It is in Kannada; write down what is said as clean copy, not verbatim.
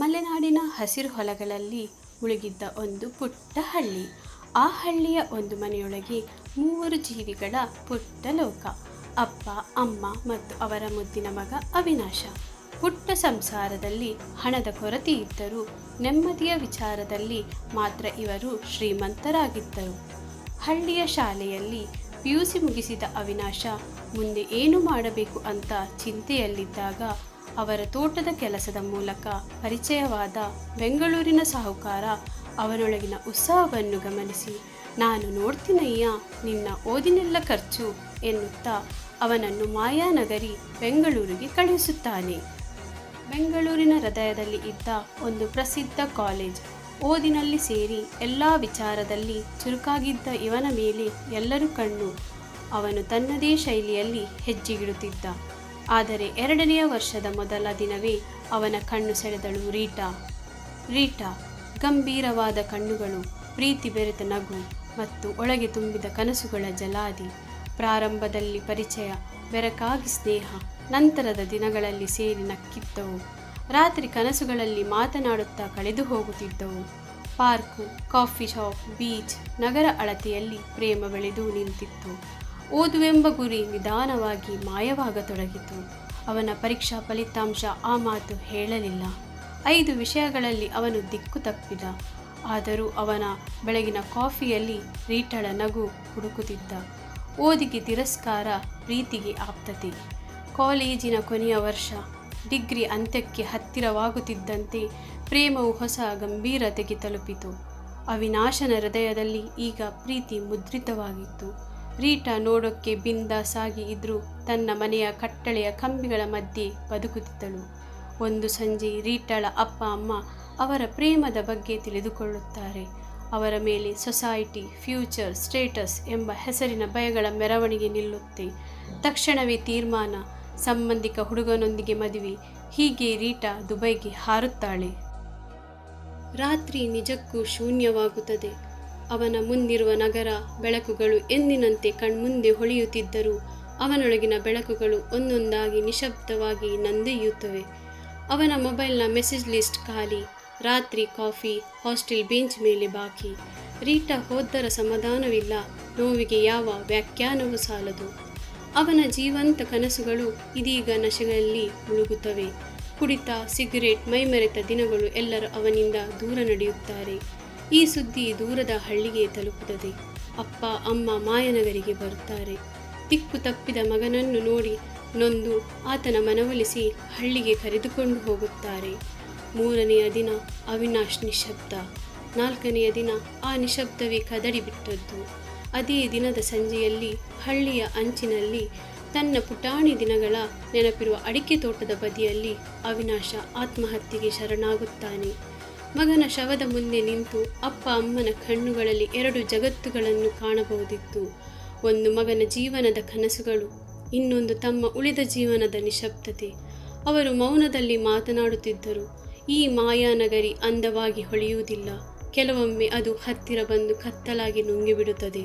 ಮಲೆನಾಡಿನ ಹಸಿರು ಹೊಲಗಳಲ್ಲಿ ಮುಳುಗಿದ್ದ ಒಂದು ಪುಟ್ಟ ಹಳ್ಳಿ. ಆ ಹಳ್ಳಿಯ ಒಂದು ಮನೆಯೊಳಗೆ 3 ಜೀವಿಗಳ ಪುಟ್ಟ ಲೋಕ. ಅಪ್ಪ, ಅಮ್ಮ ಮತ್ತು ಅವರ ಮುದ್ದಿನ ಮಗ ಅವಿನಾಶ. ಪುಟ್ಟ ಸಂಸಾರದಲ್ಲಿ ಹಣದ ಕೊರತೆ ಇದ್ದರೂ ನೆಮ್ಮದಿಯ ವಿಚಾರದಲ್ಲಿ ಮಾತ್ರ ಇವರು ಶ್ರೀಮಂತರಾಗಿದ್ದರು. ಹಳ್ಳಿಯ ಶಾಲೆಯಲ್ಲಿ PUC ಮುಗಿಸಿದ ಅವಿನಾಶ ಮುಂದೆ ಏನು ಮಾಡಬೇಕು ಅಂತ ಚಿಂತೆಯಲ್ಲಿದ್ದಾಗ ಅವರ ತೋಟದ ಕೆಲಸದ ಮೂಲಕ ಪರಿಚಯವಾದ ಬೆಂಗಳೂರಿನ ಸಾಹುಕಾರ ಅವನೊಳಗಿನ ಉತ್ಸಾಹವನ್ನು ಗಮನಿಸಿ, ನಾನು ನೋಡ್ತೀನಯ್ಯ ನಿನ್ನ ಓದಿನೆಲ್ಲ ಖರ್ಚು ಎನ್ನುತ್ತಾ ಅವನನ್ನು ಮಾಯಾನಗರಿ ಬೆಂಗಳೂರಿಗೆ ಕಳುಹಿಸುತ್ತಾನೆ. ಬೆಂಗಳೂರಿನ ಹೃದಯದಲ್ಲಿ ಇದ್ದ ಒಂದು ಪ್ರಸಿದ್ಧ ಕಾಲೇಜ್. ಓದಿನಲ್ಲಿ ಸೇರಿ ಎಲ್ಲ ವಿಚಾರದಲ್ಲಿ ಚುರುಕಾಗಿದ್ದ ಇವನ ಮೇಲೆ ಎಲ್ಲರೂ ಕಣ್ಣು. ಅವನು ತನ್ನದೇ ಶೈಲಿಯಲ್ಲಿ ಹೆಜ್ಜೆಗಿಡುತ್ತಿದ್ದ. ಆದರೆ 2ನೇ ವರ್ಷದ ಮೊದಲ ದಿನವೇ ಅವನ ಕಣ್ಣು ಸೆಳೆದಳು ರೀಟಾ. ಗಂಭೀರವಾದ ಕಣ್ಣುಗಳು, ಪ್ರೀತಿ ಬೆರೆತ ನಗು ಮತ್ತು ಒಳಗೆ ತುಂಬಿದ ಕನಸುಗಳ ಜಲಾದಿ. ಪ್ರಾರಂಭದಲ್ಲಿ ಪರಿಚಯ, ಬೆರಕಾಗಿ ಸ್ನೇಹ, ನಂತರದ ದಿನಗಳಲ್ಲಿ ಸೇರಿ ನಕ್ಕಿದ್ದವು. ರಾತ್ರಿ ಕನಸುಗಳಲ್ಲಿ ಮಾತನಾಡುತ್ತಾ ಕಳೆದು ಹೋಗುತ್ತಿದ್ದವು. ಪಾರ್ಕು, ಕಾಫಿ ಶಾಪ್, ಬೀಚ್, ನಗರ ಅಳತೆಯಲ್ಲಿ ಪ್ರೇಮ ಬೆಳೆದು ನಿಂತಿತ್ತು. ಓದುವೆಂಬ ಗುರಿ ನಿಧಾನವಾಗಿ ಮಾಯವಾಗತೊಡಗಿತು. ಅವನ ಪರೀಕ್ಷಾ ಫಲಿತಾಂಶ ಆ ಮಾತು ಹೇಳಲಿಲ್ಲ. 5 ವಿಷಯಗಳಲ್ಲಿ ಅವನು ದಿಕ್ಕು ತಪ್ಪಿದ. ಆದರೂ ಅವನ ಬೆಳಗಿನ ಕಾಫಿಯಲ್ಲಿ ರೀಟಳ ನಗು ಹುಡುಕುತ್ತಿದ್ದ. ಓದಿಗೆ ತಿರಸ್ಕಾರ, ಪ್ರೀತಿಗೆ ಆಪ್ತತೆ. ಕಾಲೇಜಿನ ಕೊನೆಯ ವರ್ಷ, ಡಿಗ್ರಿ ಅಂತ್ಯಕ್ಕೆ ಹತ್ತಿರವಾಗುತ್ತಿದ್ದಂತೆ ಪ್ರೇಮವು ಹೊಸ ಗಂಭೀರತೆಗೆ ತಲುಪಿತು. ಅವಿನಾಶನ ಹೃದಯದಲ್ಲಿ ಈಗ ಪ್ರೀತಿ ಮುದ್ರಿತವಾಗಿತ್ತು. ರೀಟಾ ನೋಡೋಕ್ಕೆ ಬಿಂದಾಸ್ ಆಗಿ ಇದ್ರೂ ತನ್ನ ಮನೆಯ ಕಟ್ಟಳೆಯ ಕಂಬಿಗಳ ಮಧ್ಯೆ ಬದುಕುತ್ತಿದ್ದಳು. ಒಂದು ಸಂಜೆ ರೀಟಾಳ ಅಪ್ಪ ಅಮ್ಮ ಅವರ ಪ್ರೇಮದ ಬಗ್ಗೆ ತಿಳಿದುಕೊಳ್ಳುತ್ತಾರೆ. ಅವರ ಮೇಲೆ ಸೊಸೈಟಿ, ಫ್ಯೂಚರ್, ಸ್ಟೇಟಸ್ ಎಂಬ ಹೆಸರಿನ ಭಯಗಳ ಮೆರವಣಿಗೆ ನಿಲ್ಲುತ್ತೆ. ತಕ್ಷಣವೇ ತೀರ್ಮಾನ, ಸಂಬಂಧಿಕ ಹುಡುಗನೊಂದಿಗೆ ಮದುವೆ. ಹೀಗೆ ರೀಟಾ ದುಬೈಗೆ ಹಾರುತ್ತಾಳೆ. ರಾತ್ರಿ ನಿಜಕ್ಕೂ ಶೂನ್ಯವಾಗುತ್ತದೆ. ಅವನ ಮುಂದಿರುವ ನಗರ ಬೆಳಕುಗಳು ಎಂದಿನಂತೆ ಕಣ್ಮುಂದೆ ಹೊಳೆಯುತ್ತಿದ್ದರೂ ಅವನೊಳಗಿನ ಬೆಳಕುಗಳು ಒಂದೊಂದಾಗಿ ನಿಶಬ್ದವಾಗಿ ನಂದೆಯುತ್ತವೆ. ಅವನ ಮೊಬೈಲ್ನ ಮೆಸೇಜ್ ಲಿಸ್ಟ್ ಖಾಲಿ. ರಾತ್ರಿ ಕಾಫಿ, ಹಾಸ್ಟೆಲ್ ಬೆಂಚ್ ಮೇಲೆ ಬಾಕಿ. ರೀಟಾ ಹೋದ್ದರ ಸಮಾಧಾನವಿಲ್ಲ. ನೋವಿಗೆ ಯಾವ ವ್ಯಾಖ್ಯಾನವೂ ಸಾಲದು. ಅವನ ಜೀವಂತ ಕನಸುಗಳು ಇದೀಗ ನಶೆಗಳಲ್ಲಿ ಮುಳುಗುತ್ತವೆ. ಕುಡಿತ, ಸಿಗರೇಟ್, ಮೈಮರೆತ ದಿನಗಳು. ಎಲ್ಲರೂ ಅವನಿಂದ ದೂರ ನಡೆಯುತ್ತಾರೆ. ಈ ಸುದ್ದಿ ದೂರದ ಹಳ್ಳಿಗೆ ತಲುಪುತ್ತದೆ. ಅಪ್ಪ ಅಮ್ಮ ಮಾಯನಗರಿಗೆ ಬರುತ್ತಾರೆ. ದಿಕ್ಕು ತಪ್ಪಿದ ಮಗನನ್ನು ನೋಡಿ ನೊಂದು ಆತನ ಮನವೊಲಿಸಿ ಹಳ್ಳಿಗೆ ಕರೆದುಕೊಂಡು ಹೋಗುತ್ತಾರೆ. 3ನೆಯ ದಿನ ಅವಿನಾಶ್ ನಿಶ್ಶಬ್ದ. 4ನೆಯ ದಿನ ಆ ನಿಶ್ಶಬ್ದವೇ ಕದಡಿಬಿಟ್ಟದ್ದು. ಅದೇ ದಿನದ ಸಂಜೆಯಲ್ಲಿ ಹಳ್ಳಿಯ ಅಂಚಿನಲ್ಲಿ ತನ್ನ ಪುಟಾಣಿ ದಿನಗಳ ನೆನಪಿರುವ ಅಡಿಕೆ ತೋಟದ ಬದಿಯಲ್ಲಿ ಅವಿನಾಶ ಆತ್ಮಹತ್ಯೆಗೆ ಶರಣಾಗುತ್ತಾನೆ. ಮಗನ ಶವದ ಮುಂದೆ ನಿಂತು ಅಪ್ಪ ಅಮ್ಮನ ಕಣ್ಣುಗಳಲ್ಲಿ 2 ಜಗತ್ತುಗಳನ್ನು ಕಾಣಬಹುದಿತ್ತು. ಒಂದು ಮಗನ ಜೀವನದ ಕನಸುಗಳು, ಇನ್ನೊಂದು ತಮ್ಮ ಉಳಿದ ಜೀವನದ ನಿಶಬ್ದತೆ. ಅವರು ಮೌನದಲ್ಲಿ ಮಾತನಾಡುತ್ತಿದ್ದರು. ಈ ಮಾಯಾನಗರಿ ಅಂದವಾಗಿ ಹೊಳೆಯುವುದಿಲ್ಲ. ಕೆಲವೊಮ್ಮೆ ಅದು ಹತ್ತಿರ ಬಂದು ಕತ್ತಲಾಗಿ ನುಂಗಿಬಿಡುತ್ತದೆ.